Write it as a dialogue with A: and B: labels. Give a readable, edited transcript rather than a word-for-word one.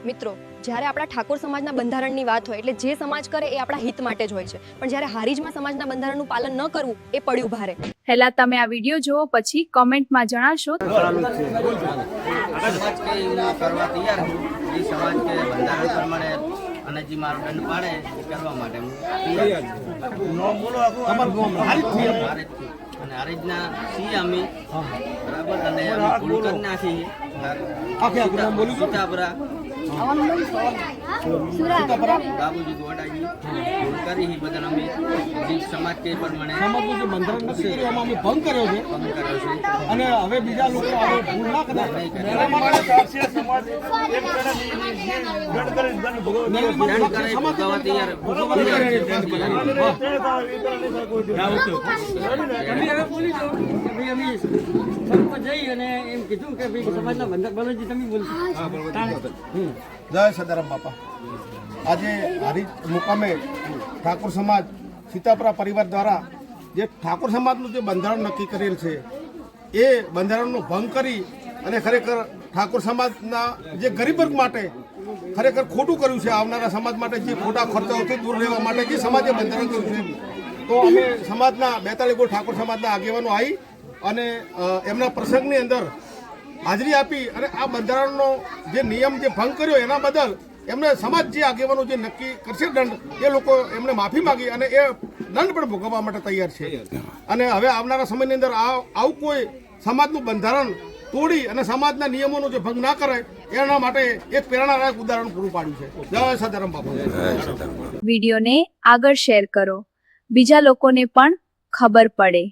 A: મિત્રો, જ્યારે આપણા ઠાકોર સમાજના બંધારણની વાત હોય એટલે જે સમાજ કરે એ આપણા હિત માટે જ હોય છે, પણ જ્યારે હારીજમાં સમાજના બંધારણનું પાલન ન કરવું એ પડ્યું ભારે.
B: હેલા તમે આ વિડીયો જોવો પછી કોમેન્ટમાં જણાશો.
C: સમાજ કે એવું કરવા તૈયાર હું એ સમાજ કે બંધારણ પ્રમાણે અને જે માપદંડ પાડે એ કરવા માટે હું તૈયાર છું. અને આ રીતના છીએ અમે બરાબર. અને અમે ભૂલ કરી નાખી સીતાપરા બાબુજી ગોડાજી ભૂલ કરી બધા અમે જે સમાજ કે પ્રમાણે
D: સમાજનું જે બંધારણ નથી કર્યું એમાં અમે ભંગ કર્યો છે અને હવે બીજા લોકો હવે ભૂલ ના કરે જય સદારામ બાપા. આજે હારીજ મુકામે ઠાકોર સમાજ સીતાપરા પરિવાર દ્વારા જે ઠાકોર સમાજનું જે બંધારણ નક્કી કરેલ છે એ બંધારણનો ભંગ કરી અને ખરેખર ઠાકોર સમાજના જે ગરીબ વર્ગ માટે ખરેખર ખોટું કર્યું છે. આવનારા સમાજ માટે જે ખોટા ખર્ચાઓથી દૂર રહેવા માટે જે સમાજે બંધારણ કર્યું છે, તો અમે સમાજના 42 ગોળ ઠાકોર સમાજના આગેવાનો આવી અને એમના પ્રસંગની અંદર હાજરી આપી અને આ બંધારણનો જે નિયમ જે ભંગ કર્યો એના બદલ એમને સમાજ જે આગેવાનો જે નક્કી કરશે દંડ, એ લોકો એમને માફી માગી અને એ દંડ પણ ભોગવવા માટે તૈયાર છે. અને હવે આવનારા સમયની અંદર આવું કોઈ સમાજનું બંધારણ તોડી અને સમાજના નિયમોનો જે ભંગ ના કરે એના માટે એક પ્રેરણાદાયક ઉદાહરણ પૂરું પાડ્યું છે. જય સદારામ બાપા.
B: વિડીયોને આગળ શેર કરો, બીજા લોકોને પણ ખબર પડે.